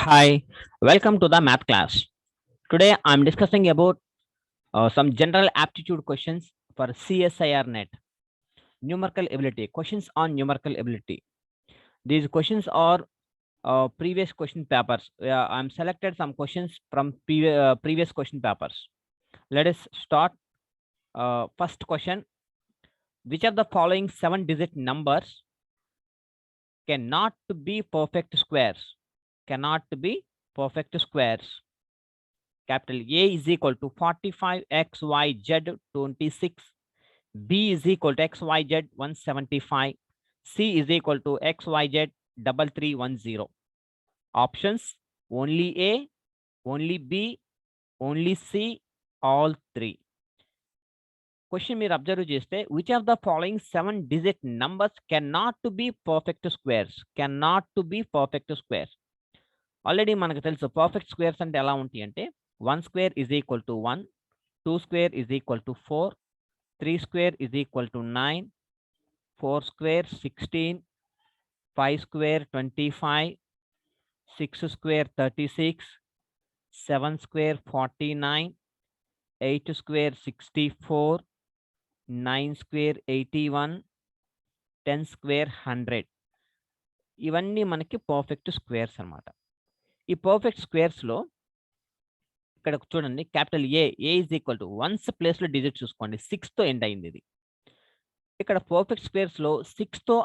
Hi, welcome to the math class. Today I'm discussing about some general aptitude questions for CSIR net. Numerical ability, questions on numerical ability. These questions are previous question papers. I'm selected some questions from previous question papers. Let us start. First question, which of the following 7-digit numbers cannot be perfect squares? Cannot be perfect squares. Capital A is equal to 45 XYZ 26. B is equal to XYZ 175. C is equal to XYZ 3310. Options only A, only B, only C, all three. Question మీరు observe చేస్తే which of the following 7-digit numbers cannot be perfect squares? Cannot be perfect squares. Already మనకు తెలుసు perfect squares అంటే ఎలా ఉంటాయి అంటే 1 square is equal to 1, 2 square is equal to 4, 3 square is equal to 9, 4 square 16, 5 square 25, 6 square 36, 7 square 49, 8 square 64, 9 square 81, 10 square 100. ఇవన్నీ మనకి perfect squares అన్నమాట. ఈ పర్ఫెక్ట్ స్క్వేర్స్లో ఇక్కడ చూడండి, capital A is equal to once ప్లేస్లో డిజిట్ చూసుకోండి, 6తో ఎండ్ అయింది ఇది. ఇక్కడ పర్ఫెక్ట్ స్క్వేర్స్లో 6తో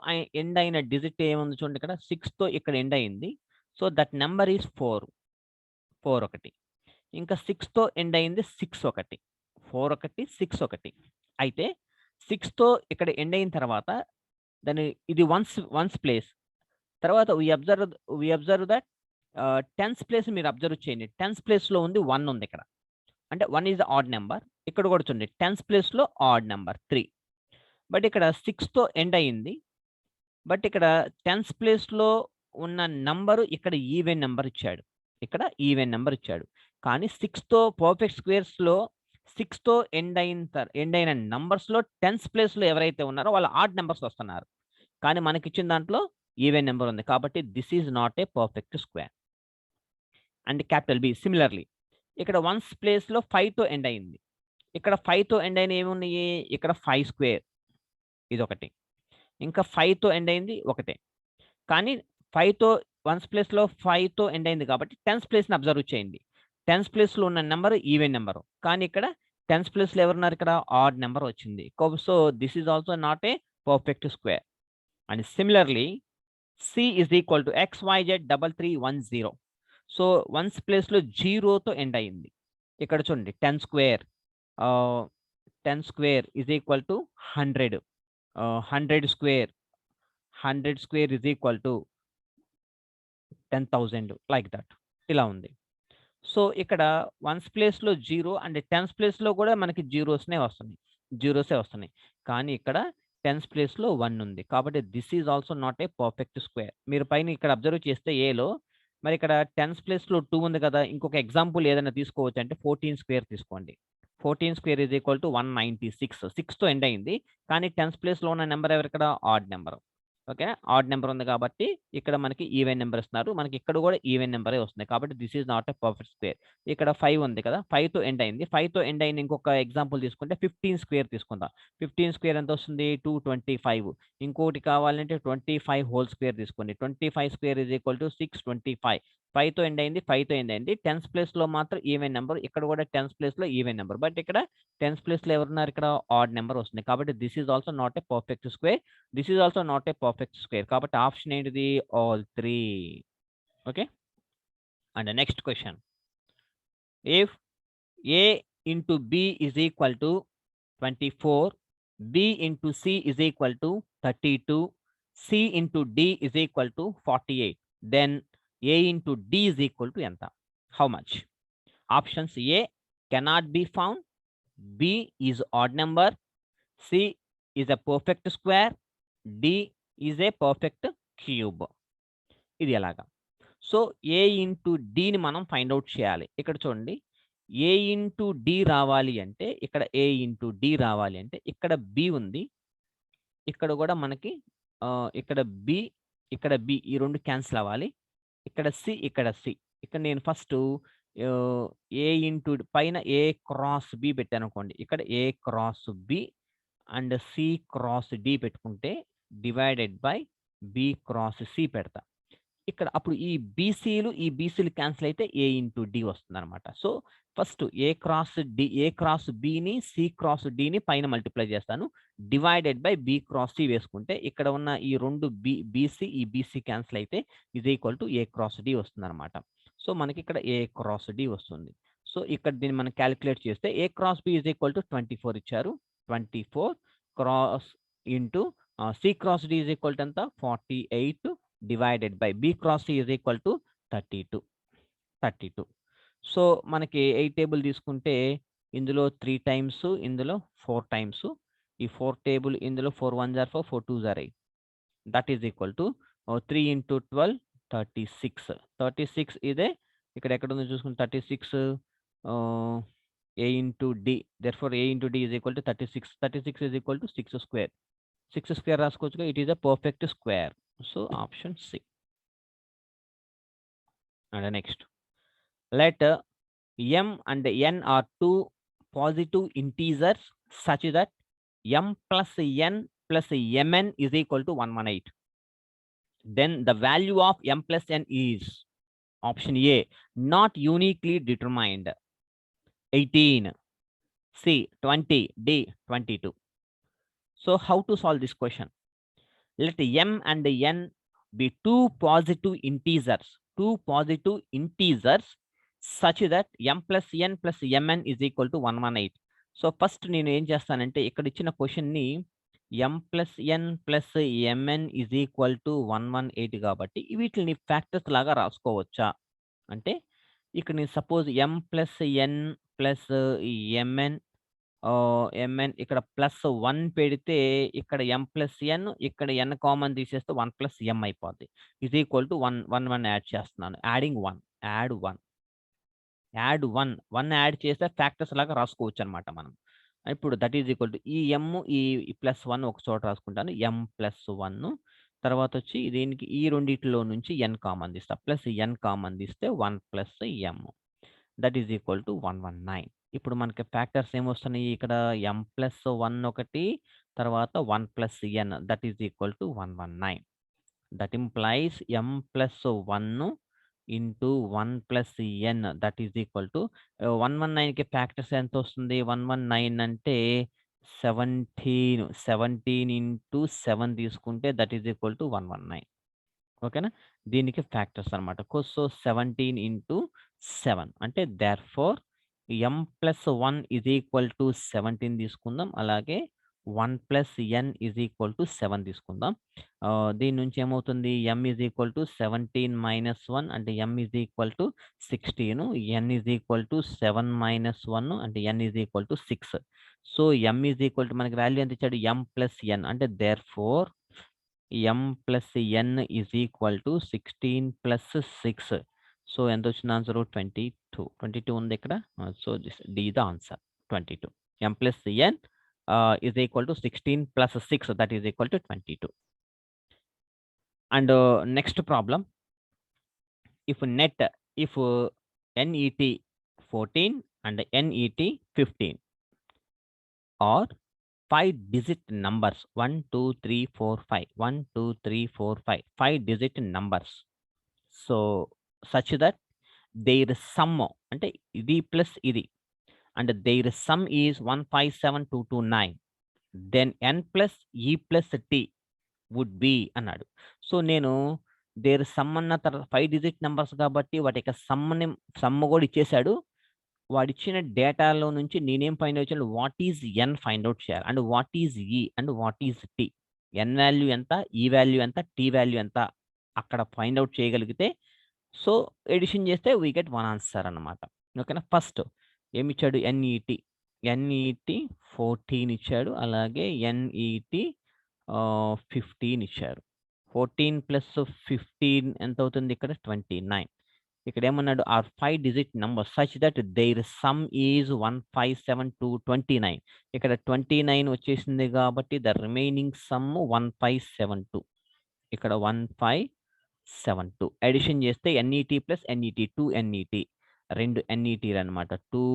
ఎండ్ అయిన డిజిట్ ఏముంది చూడండి, ఇక్కడ 6తో ఇక్కడ ఎండ్ అయింది. సో దట్ నెంబర్ ఈజ్ 4 ఒకటి. ఇంకా 6తో ఎండ్ అయింది 6 ఒకటి, 4 ఒకటి, 6 ఒకటి. అయితే 6తో ఇక్కడ ఎండ్ అయిన తర్వాత దాని ఇది వన్స్ ప్లేస్. తర్వాత we observe that tens place మీరు అబ్జర్వ్ చేయండి. టెన్స్ ప్లేస్లో ఉంది 1 ఉంది ఇక్కడ, అంటే 1 ఈజ్ ఆడ్ నెంబర్. ఇక్కడ కూడా చూడండి టెన్స్ ప్లేస్లో ఆడ్ నెంబర్ 3. బట్ ఇక్కడ 6తో ఎండ్ అయింది. బట్ ఇక్కడ టెన్స్ ప్లేస్లో ఉన్న నంబరు ఇక్కడ ఈవెన్ నెంబర్ ఇచ్చాడు, ఇక్కడ ఈవెన్ నెంబర్ ఇచ్చాడు. కానీ 6తో పర్ఫెక్ట్ స్క్వేర్స్లో 6తో ఎండ్ అయిన నంబర్స్లో టెన్స్ ప్లేస్లో ఎవరైతే ఉన్నారో వాళ్ళు ఆడ్ నెంబర్స్ వస్తున్నారు. కానీ మనకి ఇచ్చిన దాంట్లో ఈవెన్ నెంబర్ ఉంది, కాబట్టి this is not a perfect square. And capital B similarly ఇక్కడ వన్స్ ప్లేస్లో 5తో ఎండ్ అయింది. ఇక్కడ 5తో ఎండ్ అయిన ఏమున్నాయి, ఇక్కడ 5 స్క్వేర్ ఇది ఒకటి, ఇంకా 5తో ఎండ్ అయింది ఒకటే. కానీ 5తో వన్స్ ప్లేస్లో 5తో ఎండ్ అయింది కాబట్టి టెన్స్ ప్లేస్ని అబ్జర్వ్ చేయండి. టెన్స్ ప్లేస్లో ఉన్న నెంబర్ ఈవెన్ నెంబరు, కానీ ఇక్కడ టెన్స్ ప్లేస్లో ఎవరున్నారు, ఇక్కడ ఆడ్ నెంబర్ వచ్చింది. So this is also not a perfect square. And similarly C is equal to XYZ 3310. So ones ప్లేస్లో 0తో ఎండ్ అయింది. ఇక్కడ చూడండి 10 square is equal to 100. 100 square is equal to 10,000 like that, ఇలా ఉంది. సో ఇక్కడ ones ప్లేస్లో 0 అండ్ టెన్స్ ప్లేస్లో కూడా మనకి జీరోసే వస్తున్నాయి. కానీ ఇక్కడ టెన్స్ ప్లేస్లో 1 ఉంది, కాబట్టి this is also not a perfect square. మీరు పైన ఇక్కడ అబ్జర్వ్ చేస్తే ఏలో మరి ఇక్కడ టెన్స్ ప్లేస్లో 2 ఉంది కదా, ఇంకొక ఎగ్జాంపుల్ ఏదైనా తీసుకోవచ్చు అంటే 14 స్క్వేర్ తీసుకోండి. 14 స్క్వేర్ ఈజ్ ఈక్వల్ టు 196. 6తో ఎండ్ అయింది, కానీ టెన్స్ ప్లేస్లో ఉన్న నెంబర్ ఎవరు, ఇక్కడ odd number. Okay, odd number ఉంది కాబట్టి ఇక్కడ మనకి ఈవెన్ నెంబర్ ఇస్తున్నారు, మనకి ఇక్కడ కూడా ఈవెన్ నెంబరే వస్తుంది, కాబట్టి this is not a perfect square. ఇక్కడ 5 ఉంది కదా, 5తో ఎండ్ అయింది. 5తో ఎండ్ అయిన ఇంకొక ఎగ్జాంపుల్ తీసుకుంటే 15 స్క్వేర్ తీసుకుందాం. 15 స్క్వేర్ ఎంత వస్తుంది, 225. ఇంకోటి కావాలంటే 25 హోల్ స్క్వేర్ తీసుకోండి. 25 స్క్వేర్ ఈజ్ ఈక్వల్ టు 625. 5తో ఎండ్ అయింది. టెన్స్ ప్లేస్లో మాత్రం ఈవెన్ నెంబర్, ఇక్కడ కూడా టెన్స్ ప్లేస్లో ఈవెన్ నెంబర్, బట్ ఇక్కడ టెన్స్ ప్లేస్లో ఎవరున్నారు, ఇక్కడ ఆడ్ నెంబర్ వస్తుంది, కాబట్టి this is also not a perfect square. This is also not a perfect square, కాబట్టి ఆప్షన్ ఏంటిది, all 3. Okay, and next question, if A into B is equal to 24, B into C is equal to 32, C into D is equal to 48, then A into D is equal to ఎంత, how much? Options: A cannot be found, B is odd number, C is a perfect square, D is a perfect cube. ఇది ఎలాగా? So A into D ని మనం find out చేయాలి. ఇక్కడ చూడండి, A into D రావాలి అంటే ఇక్కడ A into D రావాలి అంటే ఇక్కడ B ఉంది, ఇక్కడ కూడా మనకి ఇక్కడ B, ఇక్కడ B, ఈ రెండు క్యాన్సిల్ అవ్వాలి. ఇక్కడ C, ఇక్కడ C. ఇక్కడ నేను ఫస్ట్ ఏ ఇంటూ పైన ఏ క్రాస్ బి పెట్టాను అనుకోండి. ఇక్కడ A cross B and C cross D పెట్టుకుంటే divided by B cross C పెడతా. ఇక్కడ అప్పుడు ఈ బీసీలు క్యాన్సిల్ అయితే ఏ ఇంటూ డి వస్తుందన్నమాట. సో ఫస్ట్ ఏ క్రాస్ బిని సి క్రాస్ డిని పైన మల్టిప్లై చేస్తాను. Divided by B cross C వేసుకుంటే ఇక్కడ ఉన్న ఈ రెండు బీసీ క్యాన్సిల్ అయితే ఇది equal to A cross D వస్తుందన్నమాట. సో మనకి ఇక్కడ ఏ క్రాస్ డి వస్తుంది. సో ఇక్కడ దీన్ని మనం క్యాలిక్యులేట్ చేస్తే A cross B is equal to 24 ఇచ్చారు. 24 cross into C cross D is equal to ఎంత 48 divided by B cross C is equal to 32. So మనకి 8 టేబుల్ తీసుకుంటే ఇందులో 3 టైమ్స్, ఇందులో 4 టైమ్స్. ఈ 4 టేబుల్ ఇందులో 4 1 4 4 2 8. That is equal to 3 into 12 36 ఇదే ఇక్కడ ఎక్కడ ఉందో చూసుకుంటే 36 a into d. Therefore a into d is equal to 36. 36 is equal to 6 square. 6 square రాసుకోవచ్చు. It is a perfect square. So option C. And next, let m and n are two positive integers such that m plus n plus mn is equal to 118. Then the value of m plus n is option A, not uniquely determined. 18, C 20, D 22. So how to solve this question? Let m and n be two positive integers such that m plus n plus mn is equal to 118. So first నేను ఏం చేస్తానంటే ఇక్కడ ఇచ్చిన question ని m plus n plus mn is equal to 118 కాబట్టి వీటిని factors లాగా రాసుకోవచ్చా అంటే ఇక్కడ నేను suppose m plus n plus mn ఇక్కడ +1 పెడితే ఇక్కడ m plus n ఇక్కడ n కామన్ తీసేస్తే 1 plus m అయిపోద్ది. ఈజ్ ఈక్వల్ టు 1 యాడ్ చేస్తున్నాను. యాడింగ్ 1 యాడ్ 1 యాడ్ చేస్తే ఫ్యాక్టర్స్ లాగా రాసుకోవచ్చు అనమాట మనం. ఇప్పుడు దట్ ఈజ్ ఈక్వల్ టు ఈ m ఈ +1 ఒక చోట రాసుకుంటాను. m +1 తర్వాత వచ్చి దీనికి ఈ రెండిట్లో నుంచి n కామన్ తీస్తా. ప్లస్ n కామన్ తీస్తే 1 + m. That is equal to 119. ఇప్పుడు మనకి ఫ్యాక్టర్స్ ఏమొస్తున్నాయి ఇక్కడ m + 1 ఒకటి తర్వాత 1 + n that is equal to 119. That implies m + 1 into 1 + n that is equal to 119కి ఫ్యాక్టర్స్ ఎంత వస్తుంది? 119 అంటే 17 ఇంటూ 7 తీసుకుంటే దట్ ఈజ్ ఈక్వల్ టు 119. ఓకేనా? దీనికి ఫ్యాక్టర్స్ అనమాట. సో 17 ఇంటూ 7 అంటే therefore m + 1 is equal to 17 తీసుకుందాం. అలాగే 1 + n ఈజ్ ఈక్వల్ టు 7 తీసుకుందాం. దీని నుంచి ఏమవుతుంది? m ఈజ్ ఈక్వల్ టు 17 - 1 అంటే m is equal to 16. n is equal to 7 - 1 అంటే n is equal to 6. So m is equal to మనకి వాల్యూ ఎంత ఇచ్చాడు? m + n అంటే therefore m + n is equal to 16 + 6. So ఎంత వచ్చింది answer? 22 ఉంది ఇక్కడ. So the the answer 22. m + n is equal to 16 + 6 that is equal to 22. And next problem, if net NET 14 and NET 15 or 5-digit numbers 1 2 3 4 5 1 2 3 4 5 5-digit numbers, so such that their sum అంటే ఇది plus ఇది and their sum is 157229, then n plus e plus t would be అన్నాడు. So నేను there some అన్న తర్వాత 5-digit numbers కాబట్టి వాటి యొక్క సమ్ కూడా ఇచ్చేసాడు. వాడిచ్చిన డేటాలో నుంచి నేనేం ఫైండ్ అవుట్ చేయాలి? What is N find out చేయాలి and what is E and what is T. N value ఎంత, ఈ వాల్యూ ఎంత, టీ వాల్యూ ఎంత అక్కడ ఫైండ్ అవుట్ చేయగలిగితే సో ఎడిషన్ చేస్తే వీ గెట్ వన్ ఆన్సర్ అన్నమాట. ఓకేనా? ఫస్ట్ ఏమిచ్చాడు? ఎన్ఈటి 14 ఇచ్చాడు. అలాగే ఎన్ఈటి 15 ఇచ్చారు. 14 + 15 ఎంత అవుతుంది? ఇక్కడ 29. ఇక్కడ ఏమన్నాడు? Are 5-digit numbers such that their sum is 157229. ఇక్కడ 29 వచ్చేసింది కాబట్టి ద రిమైనింగ్ సమ్ 1572. ఇక్కడ 1572 72. అడిషన్ చేస్తే NET ప్లస్ NET 2 NET 2 NETలు అనమాట. 2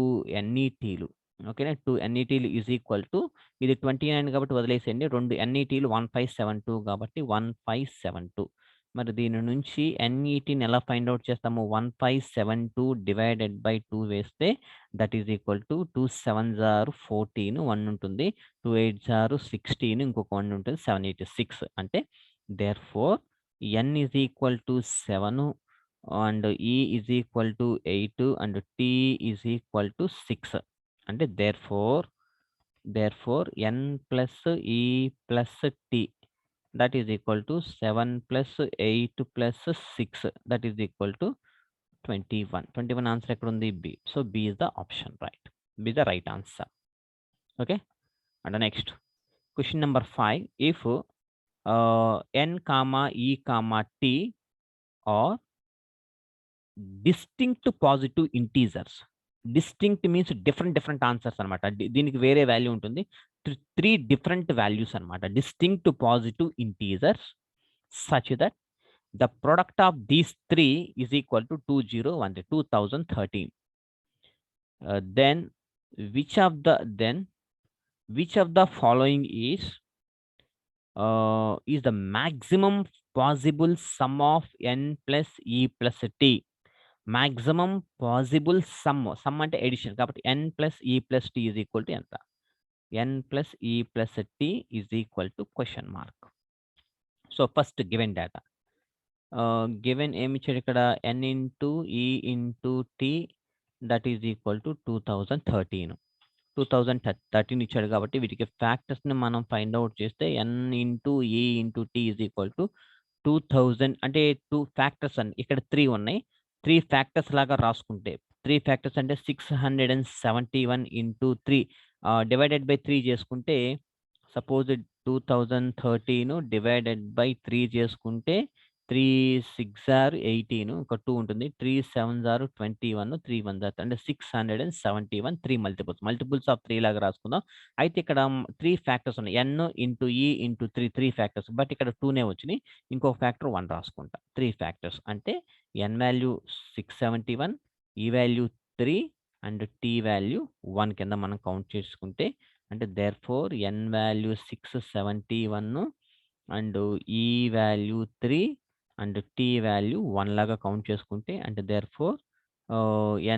NETలు. ఓకేనా, 2 NETలు ఈజ్ ఈక్వల్ టు ఇది 29 కాబట్టి వదిలేసేయండి. 2 NETలు 1572 కాబట్టి 1572. మరి దీని నుంచి NETని ఎలా ఫైండ్ అవుట్ చేస్తాము? 1572 డివైడెడ్ బై 2 వేస్తే that is equal to 2 7s are 14 1 ఉంటుంది, 2 8s are 16 ఇంకొక 1 ఉంటుంది, 786. అంటే therefore n is equal to 7 and E is equal to 8 and T is equal to 6. అంటే therefore n plus E plus T that is equal to 7 plus 8 plus 6 that is equal to 21. 21 answer ఎక్కడ ఉంది? B. So B is the option, right? B is the right answer. Okay. And next question number 5. If n comma E comma T are distinct positive integers. Distinct means different answers అనమాట. దీనికి వేరే value ఉంటుంది. 3 different values అనమాట. Distinct positive integers such that the product of these 3 is equal to 2013. Then which of the following is the maximum possible sum of n plus E plus T? Maximum possible sum అంటే edition కాబట్టి n plus E plus T is equal to ఎంత? n plus E plus T is equal to question mark. So first given data, given ఏమి ఇచ్చాడు ఇక్కడ? n into E into T that is equal to 2013 ఇచ్చాడు కాబట్టి వీటికి factors ని మనం find out చేస్తే n into E into T is equal to 2000. అంటే 2 ఫ్యాక్టర్స్ అని ఇక్కడ 3 ఉన్నాయి. 3 ఫ్యాక్టర్స్ లాగా రాసుకుంటే 3 ఫ్యాక్టర్స్ అంటే 671 into 3 డివైడెడ్ బై 3 చేసుకుంటే సపోజ్ 2013 డివైడెడ్ బై 3 చేసుకుంటే 3 6 are 18 ఒక 2 ఉంటుంది, 3 7s are 21 3 1s are అంటే 671 3 మల్టిపుల్స్ ఆఫ్ 3 లాగా రాసుకుందాం. అయితే ఇక్కడ 3 ఫ్యాక్టర్స్ ఉన్నాయి, n into E into 3 factors, but ఇక్కడ 2నే వచ్చినాయి, ఇంకొక ఫ్యాక్టర్ 1 రాసుకుంటా. 3 ఫ్యాక్టర్స్ అంటే n value 671, E value 3 and T value 1 కింద మనం కౌంట్ చేసుకుంటే అంటే therefore n value 671 and E value 3 and T value 1 లాగా కౌంట్ చేసుకుంటే అంటే therefore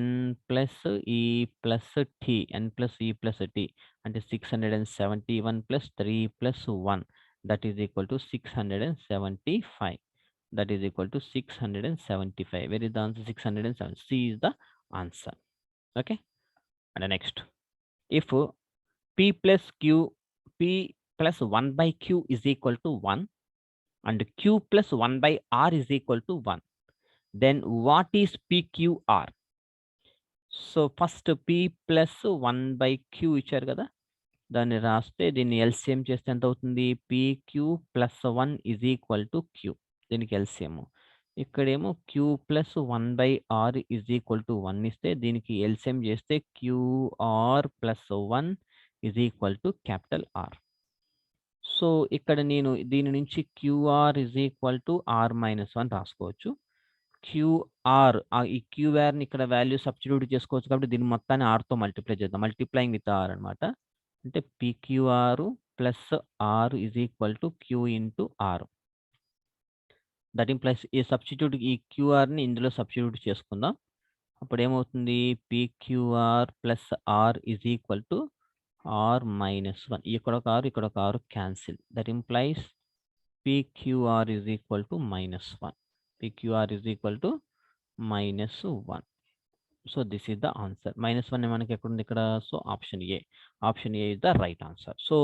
n plus E plus T n plus E plus T అంటే 671 plus 3 plus 1 that is equal to 675. That is equal to 675. Where is the answer? 607. C is the answer. Okay. And the next, if P plus 1 by Q is equal to 1 and Q plus 1 by R is equal to 1, then what is PQR? So first P plus 1 by Q ఇచ్చారు కదా, దాన్ని రాస్తే దీన్ని LCM చేస్తే ఎంత అవుతుంది? PQ plus 1 is equal to Q. దీనికి LCM. ఇక్కడేమో Q plus 1 by R is equal to 1 ఇస్తే దీనికి LCM చేస్తే QR plus 1 is equal to capital R. So ఇక్కడ నేను దీని నుంచి QR is equal to R minus 1 రాసుకోవచ్చు. QR ఈ QRని ఇక్కడ వాల్యూ సబ్స్టిట్యూట్ చేసుకోవచ్చు కాబట్టి దీన్ని మొత్తాన్ని R తో మల్టిప్లై చేద్దాం. మల్టిప్లైయింగ్ విత్ R అనమాట. అంటే PQR plus R is equal to Q into R. That implies ఈ సబ్స్టిట్యూట్ ఈ క్యూఆర్ని ఇందులో సబ్స్టిట్యూట్ చేసుకుందాం. అప్పుడు ఏమవుతుంది? PQR plus R is equal to R minus 1. ఇక్కడ ఒక R ఇక్కడ ఒక R cancel. That implies PQR is equal to minus 1. PQR is equal to minus 1. So this is the answer. Minus 1 మనకి ఎక్కడ ఉంది ఇక్కడ? So option A. Option A is the right answer. So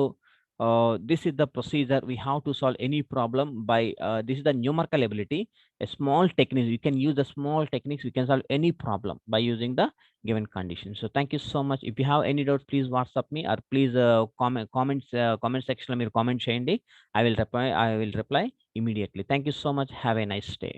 this is the procedure we have to solve any problem by this is the numerical ability, a small technique. You can use the small techniques, we can solve any problem by using the given conditions. So thank you so much. If you have any doubts, please WhatsApp me or please comment section lo meer comment cheyandi. I will reply immediately. Thank you so much. Have a nice day.